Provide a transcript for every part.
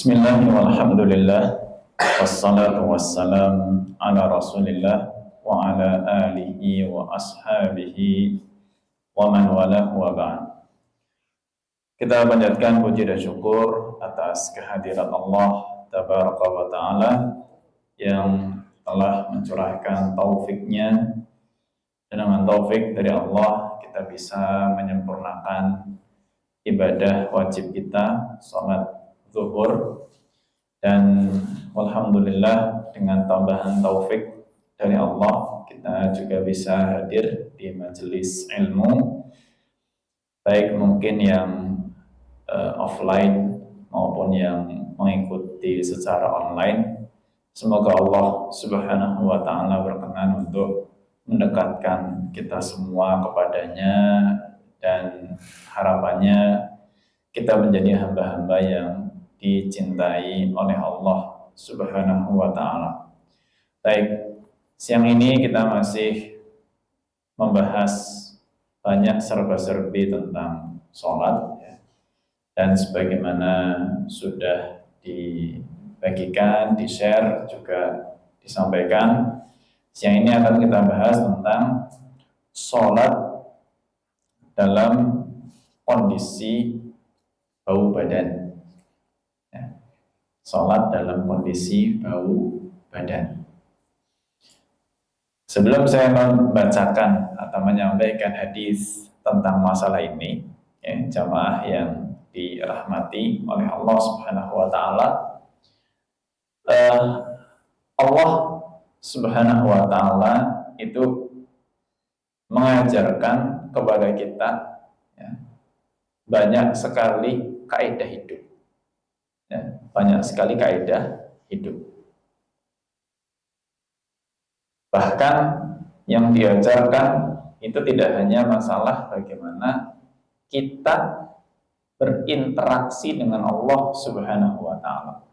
Bismillah walhamdulillah wassalatu wassalam ala rasulillah wa ala alihi wa ashabihi wa man walah wa ba'd. Kita panjatkan puji dan syukur atas kehadirat Allah tabaraka wa ta'ala yang telah mencurahkan taufiknya, dan dengan taufik dari Allah kita bisa menyempurnakan ibadah wajib kita, salat zuhur, dan alhamdulillah dengan tambahan taufik dari Allah kita juga bisa hadir di majelis ilmu, baik mungkin yang offline maupun yang mengikuti secara online. Semoga Allah subhanahu wa ta'ala berkenan untuk mendekatkan kita semua kepadanya, dan harapannya kita menjadi hamba-hamba yang dicintai oleh Allah subhanahu wa ta'ala. Baik, siang ini kita masih membahas banyak serba-serbi tentang sholat, ya. Dan sebagaimana sudah dibagikan, di-share, juga disampaikan, siang ini akan kita bahas tentang sholat dalam kondisi bau badan. Sholat dalam kondisi bau badan. Sebelum saya membacakan atau menyampaikan hadis tentang masalah ini, ya, jamaah yang dirahmati oleh Allah Subhanahu wa ta'ala, Allah Subhanahu wa ta'ala itu mengajarkan kepada kita, ya, banyak sekali kaidah hidup. Ya, banyak sekali kaidah hidup. Bahkan yang diajarkan itu tidak hanya masalah bagaimana kita berinteraksi dengan Allah Subhanahu wa ta'ala,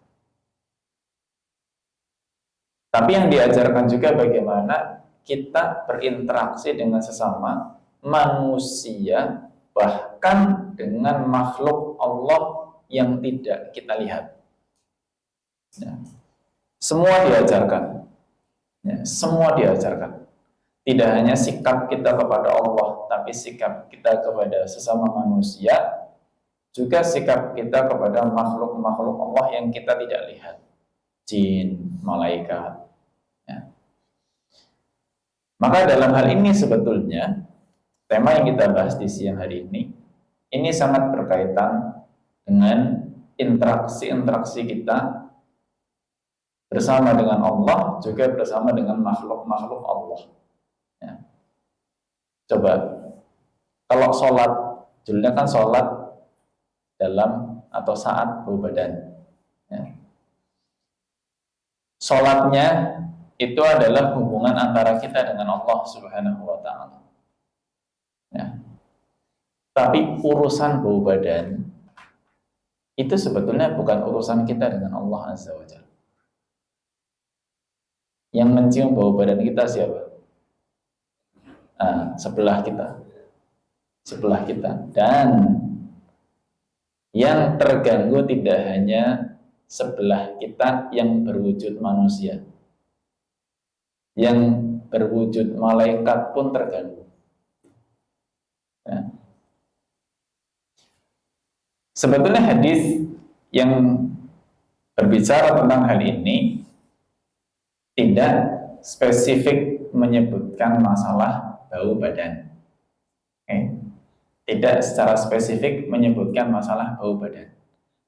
tapi yang diajarkan juga bagaimana kita berinteraksi dengan sesama manusia, bahkan dengan makhluk Allah yang tidak kita lihat. Ya. Semua diajarkan. Ya, semua diajarkan. Tidak hanya sikap kita kepada Allah, tapi sikap kita kepada sesama manusia, juga sikap kita kepada makhluk-makhluk Allah yang kita tidak lihat. Jin, malaikat. Ya. Maka dalam hal ini sebetulnya tema yang kita bahas di siang hari ini sangat berkaitan dengan interaksi-interaksi kita bersama dengan Allah, juga bersama dengan makhluk-makhluk Allah. Ya. Coba, kalau sholat, judulnya kan sholat dalam atau saat bau badan. Ya. Sholatnya itu adalah hubungan antara kita dengan Allah Subhanahu wa ta'ala. Ya. Tapi urusan bau badan itu sebetulnya bukan urusan kita dengan Allah Azza wa Jalla. Yang mencium bau badan kita siapa? Sebelah kita. Sebelah kita. Dan yang terganggu tidak hanya sebelah kita yang berwujud manusia. Yang berwujud malaikat pun terganggu. Ya. Sebetulnya hadis yang berbicara tentang hal ini tidak spesifik menyebutkan masalah bau badan. Tidak secara spesifik menyebutkan masalah bau badan.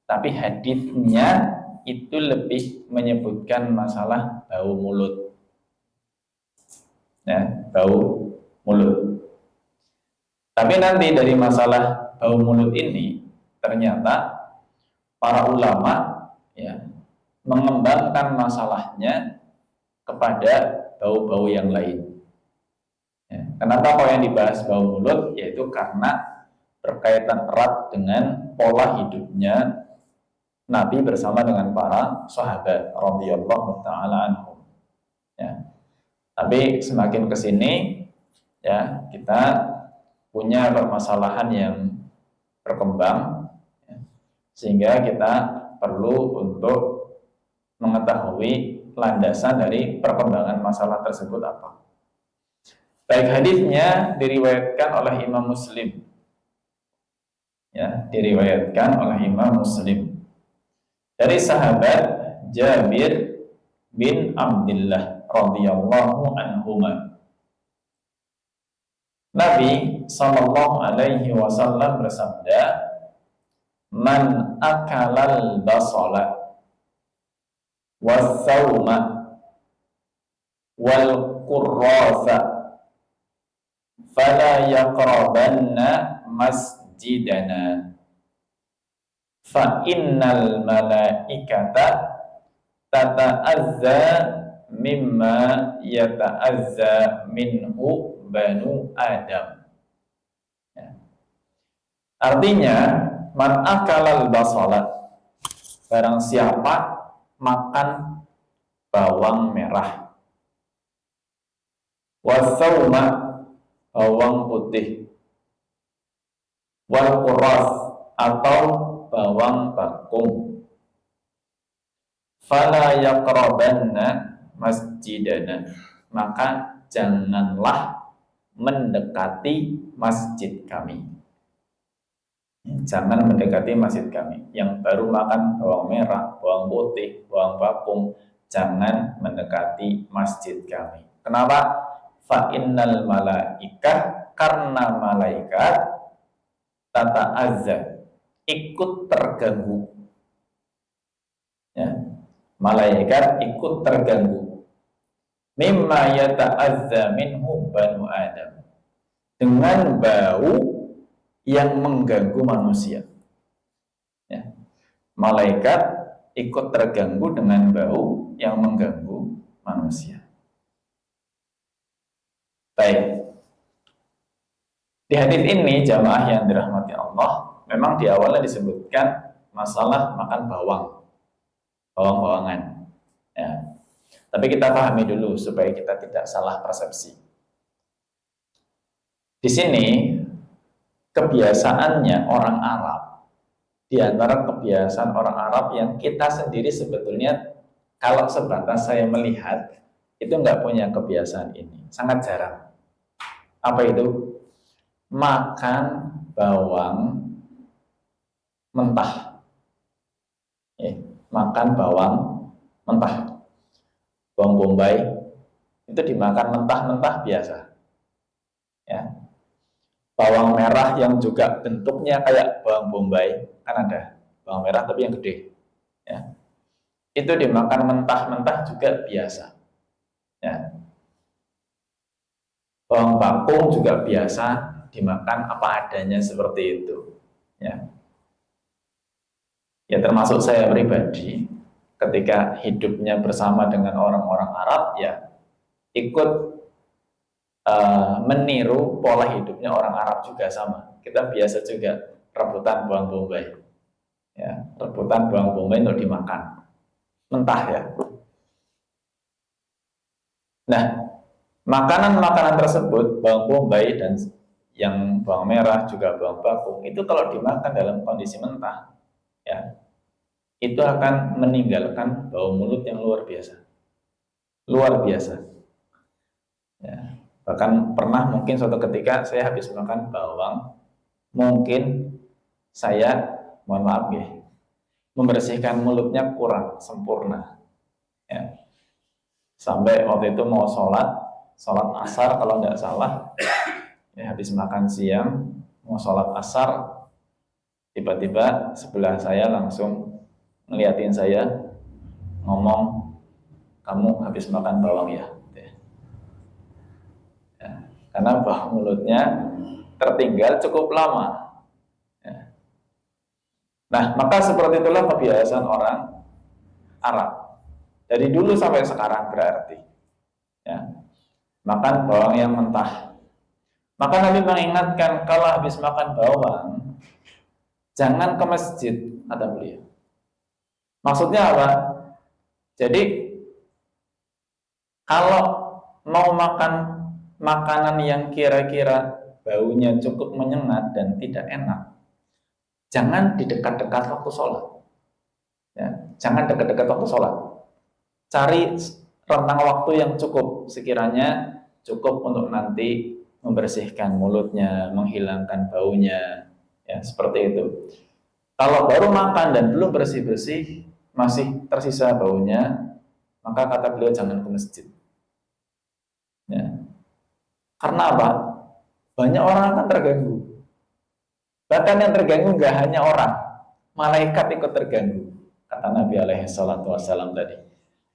Tapi hadisnya itu lebih menyebutkan masalah bau mulut. Ya, bau mulut. Tapi nanti dari masalah bau mulut ini ternyata para ulama, ya, mengembangkan masalahnya kepada bau-bau yang lain. Ya, kenapa kok yang dibahas bau mulut? Yaitu karena berkaitan erat dengan pola hidupnya Nabi bersama dengan para sahabat radhiyallahu taala anhum. Ya. Tapi semakin kesini, ya, kita punya permasalahan yang berkembang, ya, sehingga kita perlu untuk mengetahui landasan dari perkembangan masalah tersebut apa. Baik, hadisnya diriwayatkan oleh Imam Muslim. Ya, diriwayatkan oleh Imam Muslim dari sahabat Jabir bin Abdullah radhiyallahu anhuma. Nabi sallallahu alaihi wasallam bersabda, "Man akalal basala was-sauma wal qurrasa fala yaqrabanna masjidana fa innal malaikata tata'azza mimma yata'azza minhu banu Adam." Ya. Artinya, man akalal basala, barang siapa makan bawang merah, wasauma, bawang putih, wal quras, atau bawang bakung, fala yaqrabanna masjidana, maka janganlah mendekati masjid kami. Jangan mendekati masjid kami. Yang baru makan bawang merah, bawang putih, bawang bakung, jangan mendekati masjid kami. Kenapa? Fa innal malaikah, karena malaikat tata'azza, ikut terganggu. Ya. Malaikat ikut terganggu. Mimma yata'azza minhu banu Adam, dengan bau yang mengganggu manusia. Ya. Malaikat ikut terganggu dengan bau yang mengganggu manusia. Baik. Di hadis ini, jamaah yang dirahmati Allah, memang di awalnya disebutkan masalah makan bawang-bawangan. Ya. Tapi kita pahami dulu supaya kita tidak salah persepsi. Di sini kebiasaannya orang Arab, di antara kebiasaan orang Arab yang kita sendiri sebetulnya kalau sebatas saya melihat itu nggak punya kebiasaan ini, sangat jarang. Apa itu? Makan bawang mentah. Makan bawang mentah, bawang bombay itu dimakan mentah-mentah biasa. Ya. Bawang merah yang juga bentuknya kayak bawang bombay, kan ada bawang merah tapi yang gede, ya. Itu dimakan mentah-mentah juga biasa. Ya. Bawang bakung juga biasa dimakan apa adanya seperti itu. Ya. Ya, termasuk saya pribadi ketika hidupnya bersama dengan orang-orang Arab, ya ikut meniru pola hidupnya orang Arab juga sama. Kita biasa juga rebutan bawang bombay, ya, rebutan bawang bombay untuk dimakan mentah, ya. Nah, makanan-makanan tersebut, bawang bombay dan yang bawang merah juga bawang bakung, itu kalau dimakan dalam kondisi mentah, ya, itu akan meninggalkan bau mulut yang luar biasa, ya. Bahkan pernah mungkin suatu ketika saya habis makan bawang, mungkin saya, mohon maaf ya, membersihkan mulutnya kurang sempurna, ya. Sampai waktu itu mau sholat asar kalau nggak salah, ya, habis makan siang mau sholat asar, tiba-tiba sebelah saya langsung ngeliatin saya, ngomong, "Kamu habis makan bawang ya?" Karena bau mulutnya tertinggal cukup lama. Ya. Nah, maka seperti itulah kebiasaan orang Arab dari dulu sampai sekarang berarti, ya, makan bawang yang mentah. Maka Nabi mengingatkan kalau habis makan bawang jangan ke masjid, kata beliau. Maksudnya apa? Jadi kalau mau makan makanan yang kira-kira baunya cukup menyengat dan tidak enak, jangan di dekat-dekat waktu sholat. jangan dekat-dekat waktu sholat. Cari rentang waktu yang cukup, sekiranya cukup untuk nanti membersihkan mulutnya, menghilangkan baunya, ya seperti itu. Kalau baru makan dan belum bersih-bersih, masih tersisa baunya, maka kata beliau jangan ke masjid. Ya. Karena apa? Banyak orang akan terganggu. Bahkan yang terganggu nggak hanya orang, malaikat ikut terganggu. Kata Nabi alaihi salatu wassalam tadi.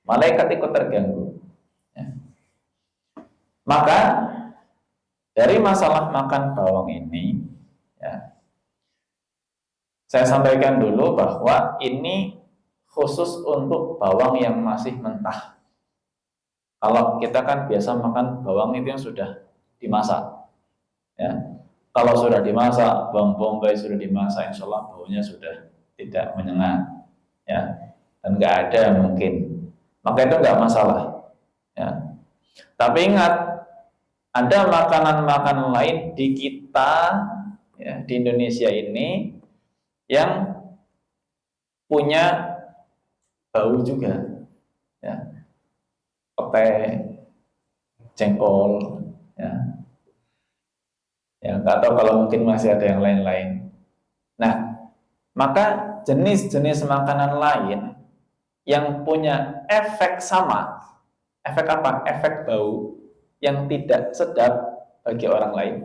Malaikat ikut terganggu. Ya. Maka dari masalah makan bawang ini, ya, saya sampaikan dulu bahwa ini khusus untuk bawang yang masih mentah. Kalau kita kan biasa makan bawang itu yang sudah dimasak. Ya. Kalau sudah dimasak, bawang bombay sudah dimasak, insya Allah baunya sudah tidak menyengat, ya, dan nggak ada mungkin, maka itu nggak masalah, ya. Tapi ingat, ada makanan-makanan lain di kita, ya, di Indonesia ini yang punya bau juga, ya, pete, jengkol, ya. Ya, nggak tahu kalau mungkin masih ada yang lain-lain. Nah, maka jenis-jenis makanan lain yang punya efek sama, efek apa? Efek bau yang tidak sedap bagi orang lain.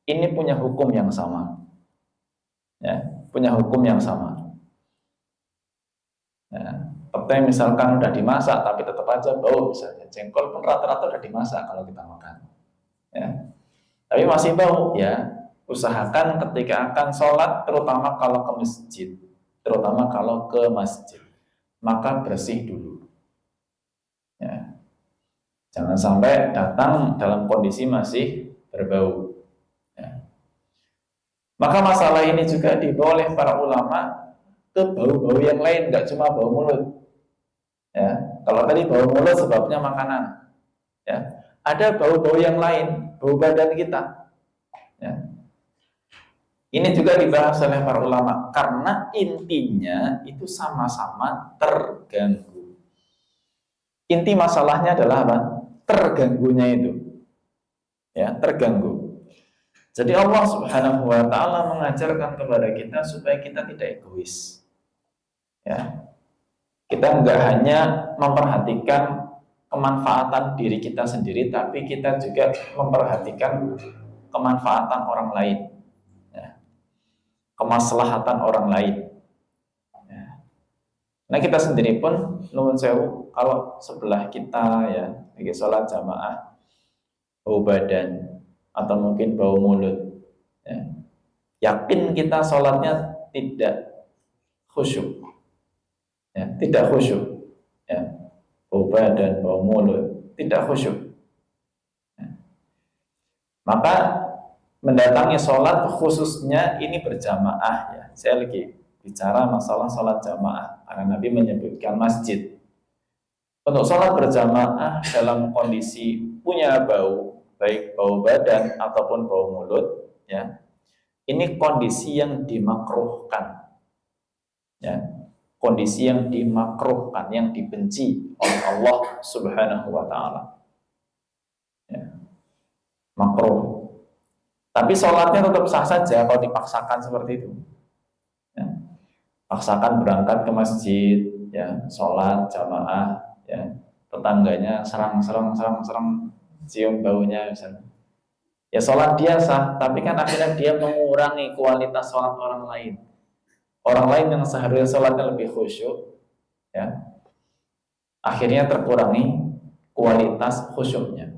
Ini punya hukum yang sama. Ya, punya hukum yang sama. Ya, seperti misalkan udah dimasak tapi tetap aja bau, misalnya jengkol pun rata-rata udah dimasak kalau kita makan. Ya. Tapi masih bau, ya usahakan ketika akan sholat, terutama kalau ke masjid, maka bersih dulu. Ya. Jangan sampai datang dalam kondisi masih berbau. Ya. Maka masalah ini juga dibawa oleh para ulama ke bau-bau yang lain, nggak cuma bau mulut. Ya. Kalau tadi bau mulut sebabnya makanan, ya, ada bau-bau yang lain, bau badan kita. Ya. Ini juga dibahas oleh para ulama karena intinya itu sama-sama terganggu. Inti masalahnya adalah apa? Terganggunya itu. Ya, terganggu. Jadi Allah Subhanahu wa taala mengajarkan kepada kita supaya kita tidak egois. Ya. Kita enggak hanya memperhatikan kemanfaatan diri kita sendiri, tapi kita juga memperhatikan kemanfaatan orang lain, ya, kemaslahatan orang lain. Ya. Nah kita sendiri pun, nuwun sewu, kalau sebelah kita ya lagi sholat jamaah, bau badan atau mungkin bau mulut, ya, yakin kita sholatnya tidak khusyuk, ya, tidak khusyuk, ya, bau badan, bau mulut, tidak khusyuk. Maka mendatangi sholat khususnya ini berjamaah, ya. Saya lagi bicara masalah sholat jamaah karena Nabi menyebutkan masjid. Untuk sholat berjamaah dalam kondisi punya bau, baik bau badan ataupun bau mulut, ya, ini kondisi yang dimakruhkan, ya, kondisi yang dimakruhkan, yang dibenci oleh Allah Subhanahu wa taala. Ya. Makruh. Tapi sholatnya tetap sah saja kalau dipaksakan seperti itu. Ya. Paksakan berangkat ke masjid, ya, sholat jamaah, ya, tetangganya serang cium baunya misalnya. Ya sholat dia sah, tapi kan akhirnya dia mengurangi kualitas sholat orang lain. Orang lain yang seharusnya sholatnya lebih khusyuk, ya, akhirnya terkurangi kualitas khusyuknya.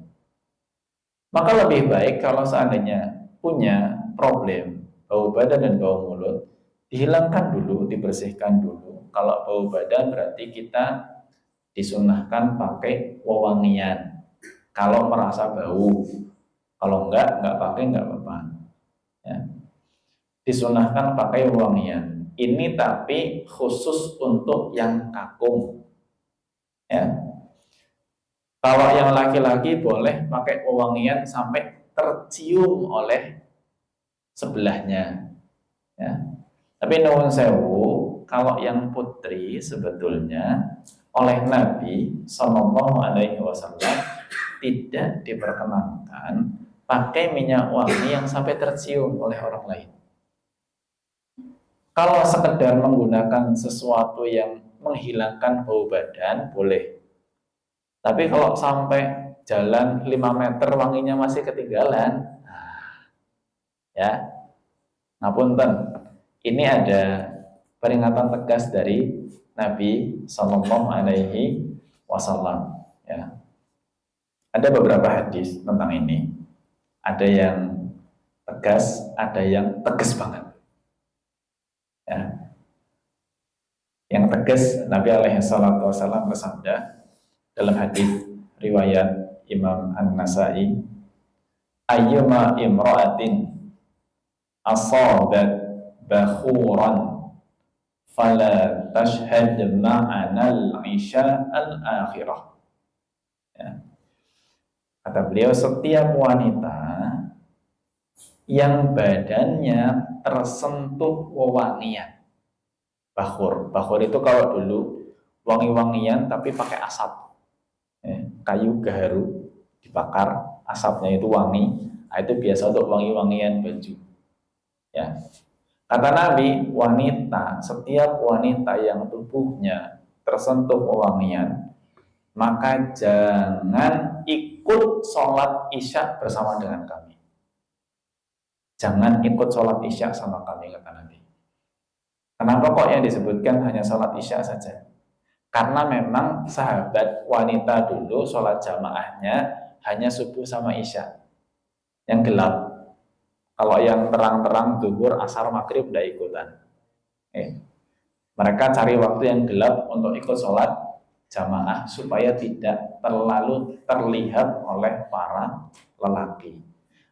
Maka lebih baik kalau seandainya punya problem bau badan dan bau mulut, dihilangkan dulu, dibersihkan dulu. Kalau bau badan berarti kita disunahkan pakai wewangian kalau merasa bau. Kalau enggak pakai, enggak apa-apa, ya. Disunahkan pakai wewangian. Ini tapi khusus untuk yang kakung, ya. Kalau yang laki-laki boleh pakai wewangian sampai tercium oleh sebelahnya, ya. Tapi nuwun sewu, kalau yang putri sebetulnya oleh Nabi Shallallahu Alaihi Wasallam tidak diperkenankan pakai minyak wangi yang sampai tercium oleh orang lain. Kalau sekedar menggunakan sesuatu yang menghilangkan bau badan boleh. Tapi kalau sampai jalan 5 meter wanginya masih ketinggalan, ya, ngapunten. Ini ada peringatan tegas dari Nabi Shallallahu Alaihi Wasallam. Ya. Ada beberapa hadis tentang ini. Ada yang tegas, ada yang tegas banget. Ya. Yang tegas, Nabi Alaihi Wasallam bersabda dalam hadis riwayat Imam An-Nasai, ayyuma imra'atin asabat bakhuran fala tashhad ma'ana al-isya al-akhirah. Ya. Kata beliau, setiap wanita yang badannya tersentuh wewangian. Bakhur itu kalau dulu wangi-wangian tapi pakai asap. Kayu gaharu dibakar, asapnya itu wangi. Nah, itu biasa untuk wangi-wangian baju. Ya. Kata Nabi, setiap wanita yang tubuhnya tersentuh wewangian, maka jangan ikut sholat isya bersama dengan kami. Jangan ikut sholat isya sama kami, kata Nabi. Kenapa kok yang disebutkan hanya sholat isya saja? Karena memang sahabat wanita dulu sholat jamaahnya hanya subuh sama isya yang gelap. Kalau yang terang-terang zuhur, asar, maghrib tidak ikutan. Mereka cari waktu yang gelap untuk ikut sholat jamaah supaya tidak terlalu terlihat oleh para lelaki.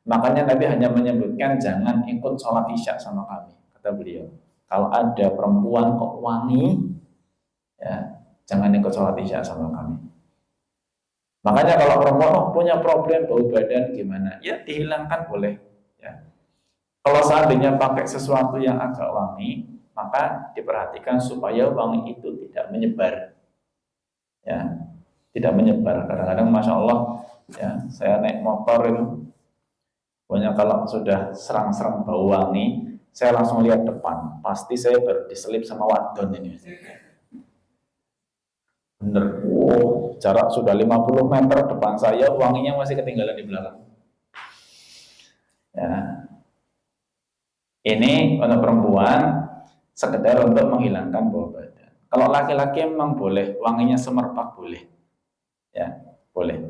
Makanya Nabi hanya menyebutkan jangan ikut sholat isya sama kami, kata beliau. Kalau ada perempuan kok wangi, ya jangan ikut sholat isya sama kami. Makanya kalau perempuan punya problem bau badan gimana? Ya dihilangkan boleh. Ya. Kalau seandainya pakai sesuatu yang agak wangi, maka diperhatikan supaya wangi itu tidak menyebar. Ya, tidak menyebar. Kadang-kadang masya Allah, ya saya naik motor itu, pokoknya kalau sudah serang-serang bau wangi, saya langsung lihat depan. Pasti saya baru diselip sama wadon ini. Bener, jarak sudah 50 meter depan saya, wanginya masih ketinggalan di belakang. Ya. Ini untuk perempuan sekedar untuk menghilangkan bau badan. Kalau laki-laki memang boleh, wanginya semerbak boleh. Ya, boleh.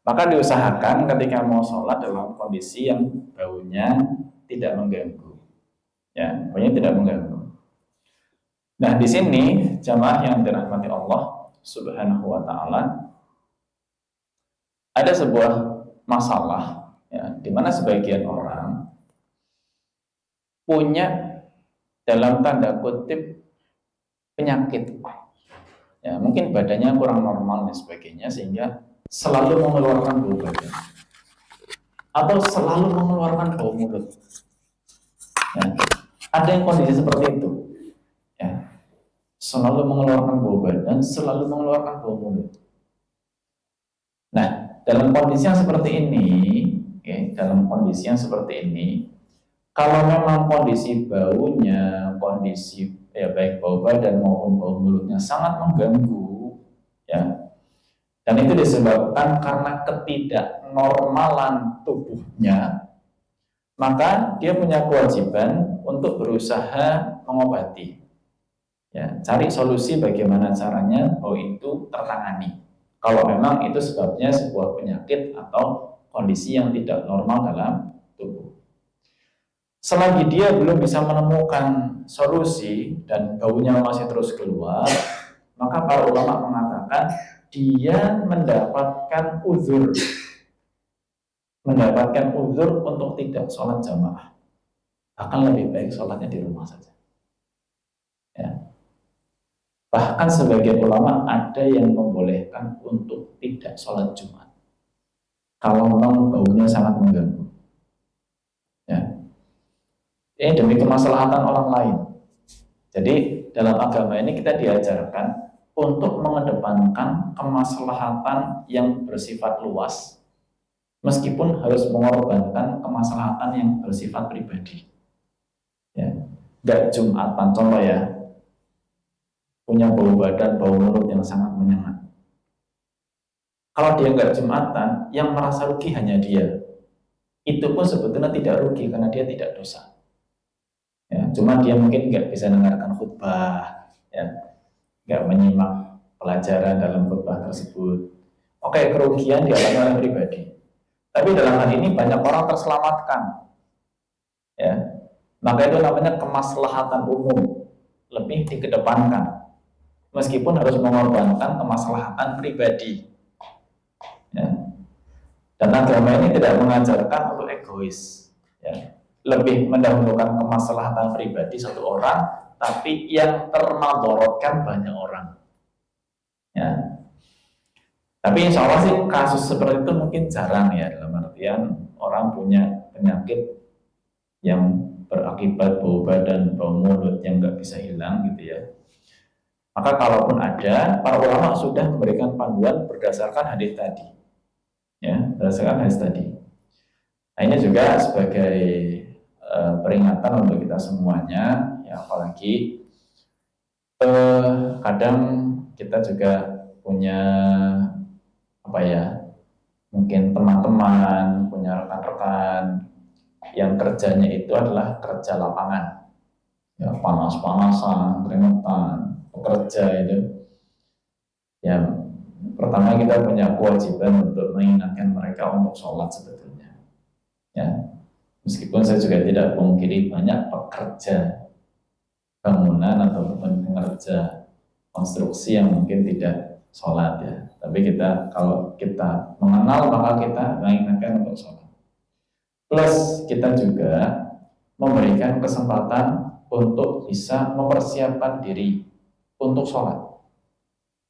Maka diusahakan ketika mau sholat dalam kondisi yang baunya tidak mengganggu. Ya, baunya tidak mengganggu. Nah, di sini jamaah yang dirahmati Allah Subhanahu wa taala, ada sebuah masalah ya, di mana sebagian orang punya dalam tanda kutip penyakit. Ya, mungkin badannya kurang normal dan sebagainya sehingga selalu mengeluarkan bau badan atau selalu mengeluarkan bau mulut. Ya, ada yang kondisi seperti itu. Ya, selalu mengeluarkan bau badan, selalu mengeluarkan bau mulut. Nah, dalam kondisi yang seperti ini, kalau memang kondisi baunya, kondisi ya baik bau badan maupun bau mulutnya sangat mengganggu, ya, dan itu disebabkan karena ketidaknormalan tubuhnya, maka dia punya kewajiban untuk berusaha mengobati. Ya, cari solusi bagaimana caranya bau itu tertangani. Kalau memang itu sebabnya sebuah penyakit atau kondisi yang tidak normal dalam tubuh. Selagi dia belum bisa menemukan solusi dan baunya masih terus keluar, maka para ulama mengatakan dia mendapatkan uzur untuk tidak sholat jamaah. Akan lebih baik sholatnya di rumah saja. Ya. Bahkan sebagian ulama ada yang membolehkan untuk tidak sholat Jumat kalau memang baunya sangat mengganggu. Ya. Ini demi kemaslahatan orang lain. Jadi dalam agama ini kita diajarkan untuk mengedepankan kemaslahatan yang bersifat luas, meskipun harus mengorbankan kemaslahatan yang bersifat pribadi. Ya, nggak Jumatan contoh ya, punya bau badan, bau mulut yang sangat menyengat. Kalau dia nggak Jumatan, yang merasa rugi hanya dia. Itu pun sebetulnya tidak rugi karena dia tidak dosa. Ya, cuma dia mungkin nggak bisa mendengarkan khutbah, ya, nggak menyimak pelajaran dalam khutbah tersebut. Oke, kerugian dialami oleh pribadi. Tapi dalam hal ini banyak orang terselamatkan. Ya, maka itu namanya kemaslahatan umum, lebih dikedepankan. Meskipun harus mengorbankan kemaslahatan pribadi. Ya. Dan agama ini tidak mengajarkan untuk egois. Ya. Lebih mendahulukan kemaslahatan pribadi satu orang, tapi yang termadorotkan banyak orang. Ya. Tapi insya Allah sih kasus seperti itu mungkin jarang ya, dalam artian orang punya penyakit yang berakibat bau badan, bau mulut yang nggak bisa hilang gitu ya. Maka kalaupun ada, para ulama sudah memberikan panduan berdasarkan hadis tadi, ya, berdasarkan hadis tadi. Nah, ini juga sebagai peringatan untuk kita semuanya, ya, apalagi kadang kita juga punya apa ya, mungkin teman-teman, punya rekan-rekan yang kerjanya itu adalah kerja lapangan, ya, panas-panasan, keringetan, pekerja itu, ya, pertama kita punya kewajiban untuk mengingatkan mereka untuk sholat sebetulnya, ya, meskipun saya juga tidak memungkiri banyak pekerja bangunan atau pekerja konstruksi yang mungkin tidak sholat ya, tapi kita kalau kita mengenal maka kita mengingatkan untuk sholat. Plus kita juga memberikan kesempatan untuk bisa mempersiapkan diri untuk sholat.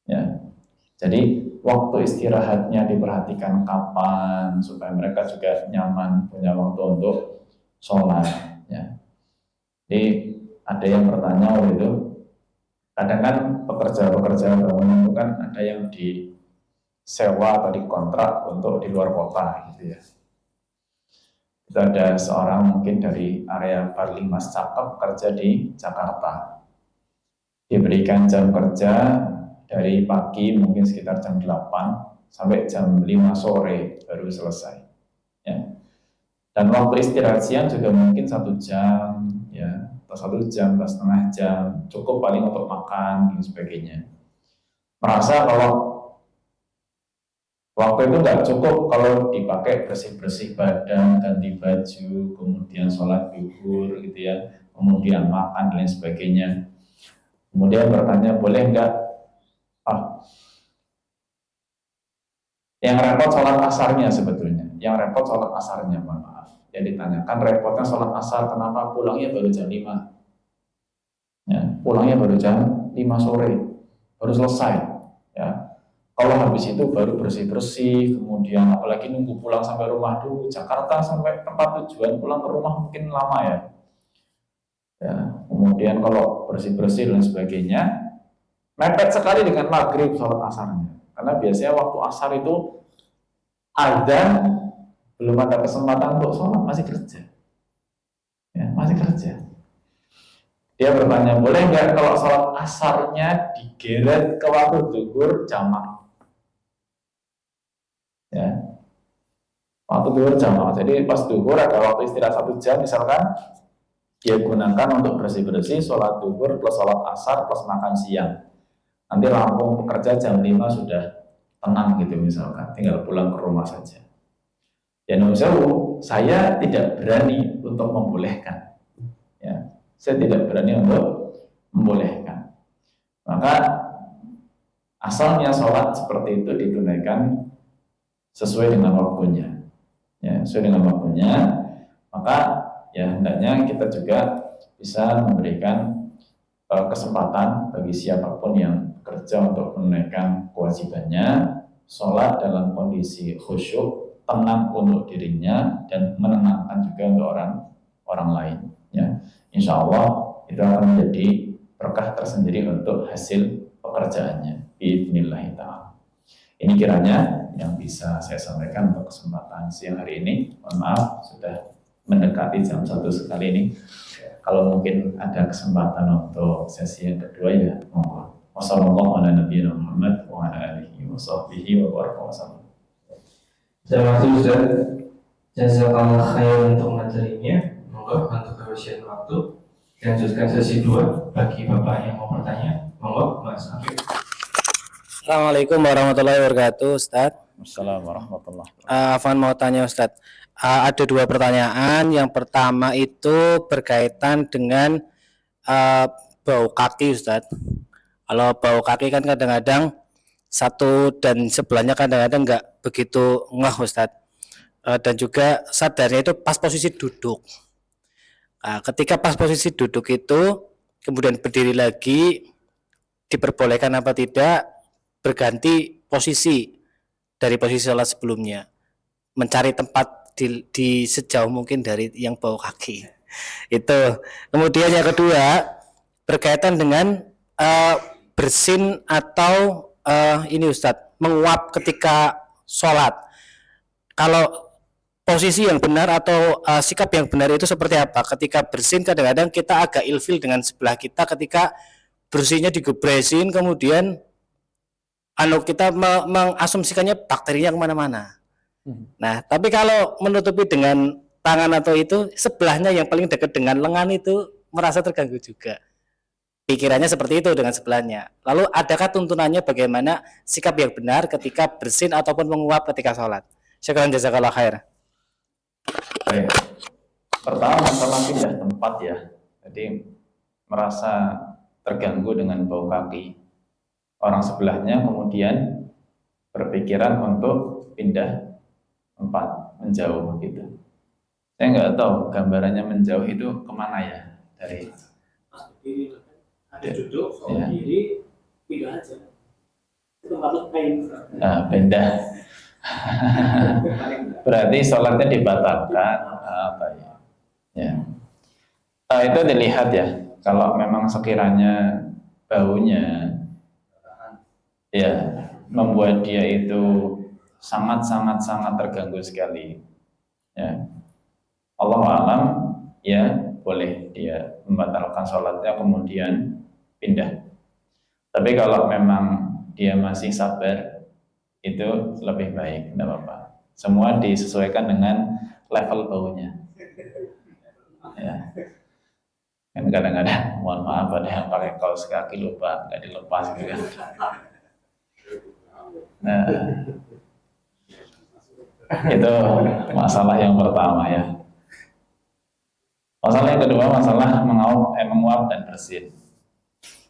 Ya. Jadi waktu istirahatnya diperhatikan kapan supaya mereka juga nyaman punya waktu untuk sholat. Ya. Jadi ada yang bertanya waktu itu, kadang kan pekerja-pekerja bangunan itu kan ada yang disewa atau dikontrak untuk di luar kota gitu ya. Itu ada seorang mungkin dari area Parlimas Cakep kerja di Jakarta. Diberikan jam kerja dari pagi mungkin sekitar jam 8 sampai jam 5 sore baru selesai. Ya. Dan waktu istirahat siang juga mungkin 1 jam, ya, atau 1 jam, atau setengah jam, cukup paling untuk makan dan sebagainya. Merasa kalau waktu itu nggak cukup kalau dipakai bersih-bersih badan, ganti baju, kemudian sholat zuhur gitu ya, kemudian makan dan lain sebagainya. Kemudian bertanya, boleh nggak? Yang repot sholat asarnya sebetulnya. Yang repot sholat asarnya, maaf. Jadi ditanyakan repotnya sholat asar, kenapa pulangnya baru jam 5? Ya, pulangnya baru jam 5 sore, baru selesai. Ya. Kalau habis itu baru bersih-bersih, kemudian apalagi nunggu pulang sampai rumah dulu. Jakarta sampai tempat tujuan pulang ke rumah mungkin lama ya. Ya, kemudian kalau bersih-bersih dan sebagainya, mepet sekali dengan maghrib sholat asarnya. Karena biasanya waktu asar itu adzan, belum ada kesempatan untuk sholat, masih kerja. Ya, masih kerja. Dia bertanya, boleh nggak kalau sholat asarnya digeret ke waktu zuhur jamak? Ya, waktu zuhur jamaah. Jadi pas zuhur ada waktu istirahat 1 jam misalkan, dia gunakan untuk bersih-bersih, sholat zuhur plus sholat asar plus makan siang. Nanti rampung pekerja jam 5 sudah tenang gitu misalkan, tinggal pulang ke rumah saja. Ya, saya tidak berani untuk membolehkan. Ya, saya tidak berani untuk membolehkan. Maka asalnya sholat seperti itu ditunaikan sesuai dengan waktunya. Ya, sesuai dengan waktunya, maka ya hendaknya kita juga bisa memberikan kesempatan bagi siapapun yang bekerja untuk menunaikan kewajibannya, sholat dalam kondisi khusyuk, tenang untuk dirinya dan menenangkan juga untuk orang lain. Ya, insya Allah itu akan menjadi berkah tersendiri untuk hasil pekerjaannya. Bismillah ta'ala. Ini kiranya yang bisa saya sampaikan untuk kesempatan siang hari ini. Mohon maaf sudah mendekati jam 1 sekali ini. Kalau mungkin ada kesempatan untuk sesi yang kedua ya monggo. Wassalamualaikum warahmatullahi wabarakatuh. Terima kasih Ustaz. Jazakallah khair untuk materinya. Monggo untuk kebersihan waktu. Lanjutkan sesi 2 bagi Bapak yang mau bertanya. Monggo Mas Afif. Assalamualaikum warahmatullahi wabarakatuh, Ustaz. Assalamualaikum warahmatullahi wabarakatuh. Afwan mau tanya Ustaz. Ada 2 pertanyaan. Yang pertama itu berkaitan dengan bau kaki, Ustaz. Kalau bau kaki kan kadang-kadang satu dan sebelahnya kadang-kadang nggak begitu ngeh, Ustaz. Dan juga sadarnya itu pas posisi duduk. Ketika pas posisi duduk itu kemudian berdiri lagi, diperbolehkan apa tidak berganti posisi dari posisi sholat sebelumnya, mencari tempat di sejauh mungkin dari yang bau kaki itu. Kemudian yang kedua berkaitan dengan bersin atau ini Ustadz, menguap ketika sholat. Kalau posisi yang benar atau sikap yang benar itu seperti apa? Ketika bersin kadang-kadang kita agak ilfil dengan sebelah kita ketika bersinnya digebresin, kemudian kita mengasumsikannya bakterinya kemana-mana. Nah, tapi kalau menutupi dengan tangan atau itu, sebelahnya yang paling dekat dengan lengan itu merasa terganggu juga. Pikirannya seperti itu dengan sebelahnya. Lalu adakah tuntunannya bagaimana sikap yang benar ketika bersin ataupun menguap ketika sholat? Syukran jazakallah khair. Baik. Pertama masalah pindah tempat ya. Jadi merasa terganggu dengan bau kaki orang sebelahnya, kemudian berpikiran untuk pindah tempat, menjauh gitu. Saya nggak tahu gambarannya menjauh itu kemana ya, dari ada duduk, kiri, pindah aja. Tempat lain. Nah, pindah. Berarti sholatnya dibatalkan apa ya? Ya. Itu dilihat ya. Kalau memang sekiranya baunya ya membuat dia itu sangat terganggu sekali, ya Allah alam, ya boleh dia membatalkan sholatnya kemudian pindah. Tapi kalau memang dia masih sabar, itu lebih baik, tidak apa-apa. Semua disesuaikan dengan level baunya. Ya. Kan kadang-kadang, mohon maaf, ada yang pakai kaos kaki lupa nggak dilepas gitu kan. Nah, itu masalah yang pertama ya. Masalah yang kedua, masalah menguap dan bersin.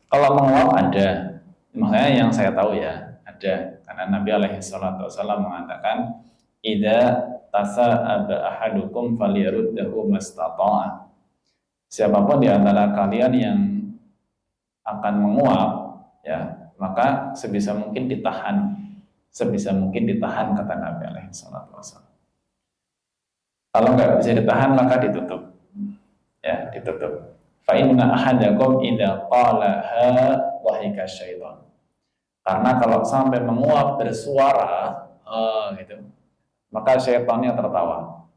Kalau menguap ada, makanya yang saya tahu ya ada, karena Nabi alaihi salatu wasallam mengatakan, "Idza tasa'aba ahadukum falyaruddahu mastata'a." Siapapun di antara kalian yang akan menguap, ya maka sebisa mungkin ditahan, kata Nabi alaihi salatu wasallam. Kalau nggak bisa ditahan maka ditutup, ya ditutup. Fa inna ahadakum idza qalaha dhahika syaitan. Karena kalau sampai menguap bersuara gitu, maka syaitannya tertawa.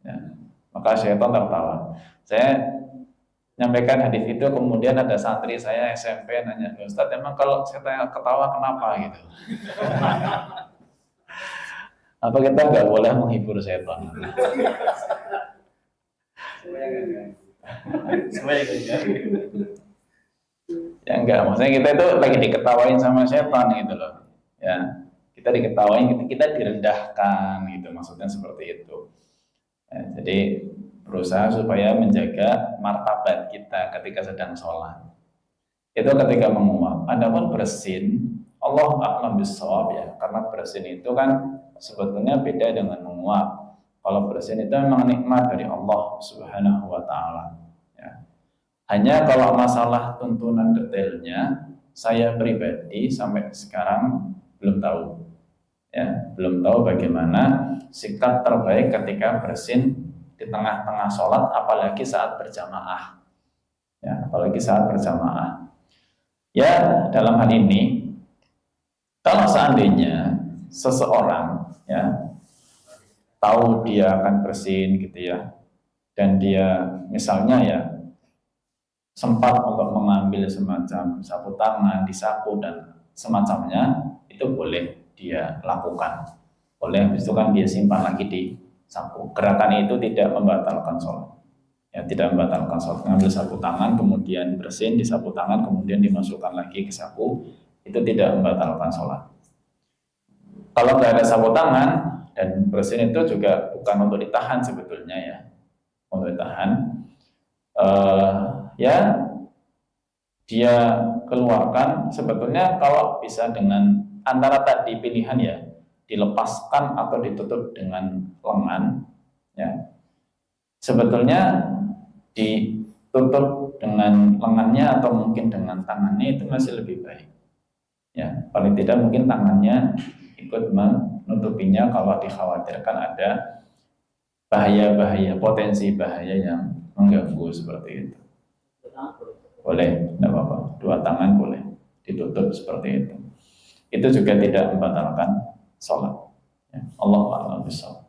Ya, maka syaitan tertawa. Saya nyampaikan hadis itu, kemudian ada santri saya SMP nanya, Ustadz emang kalau saya ketawa kenapa gitu? Apa kita nggak boleh menghibur setan? Ya enggak, maksudnya kita itu lagi diketawain sama setan gitu loh. Ya, kita diketawain, kita direndahkan gitu, maksudnya seperti itu. Ya, jadi berusaha supaya menjaga martabat kita ketika sedang sholat. Itu ketika menguap. Adapun bersin, Allah a'lam bishawab ya, karena bersin itu kan sebetulnya beda dengan menguap. Kalau bersin itu memang nikmat dari Allah Subhanahu wa taala. Ya. Hanya kalau masalah tuntunan detailnya, saya pribadi sampai sekarang belum tahu. Ya, belum tahu bagaimana sikap terbaik ketika bersin di tengah-tengah sholat, apalagi saat berjamaah. ya, apalagi saat berjamaah. Ya, dalam hal ini, kalau seandainya seseorang ya tahu dia akan bersin gitu ya, dan dia misalnya ya sempat untuk mengambil semacam sapu tangan, disapu dan semacamnya, itu boleh dia lakukan. Boleh, habis itu kan dia simpan lagi di sapu. Gerakan itu tidak membatalkan sholat. Ya, tidak membatalkan sholat. Ngambil sapu tangan, kemudian bersin, disapu tangan, kemudian dimasukkan lagi ke sapu, itu tidak membatalkan sholat. Kalau nggak ada sapu tangan dan bersin itu juga bukan untuk ditahan sebetulnya ya, untuk ditahan. Ya, dia keluarkan sebetulnya kalau bisa dengan antara tadi pilihan ya, dilepaskan atau ditutup dengan lengan ya. Sebetulnya ditutup dengan lengannya atau mungkin dengan tangannya itu masih lebih baik ya, paling tidak mungkin tangannya ikut menutupinya kalau dikhawatirkan ada bahaya-bahaya, potensi bahaya yang mengganggu seperti itu. Boleh, tidak apa-apa, dua tangan boleh ditutup seperti itu. Itu juga tidak membatalkan sholat ya. Allahu a'lam bishawab.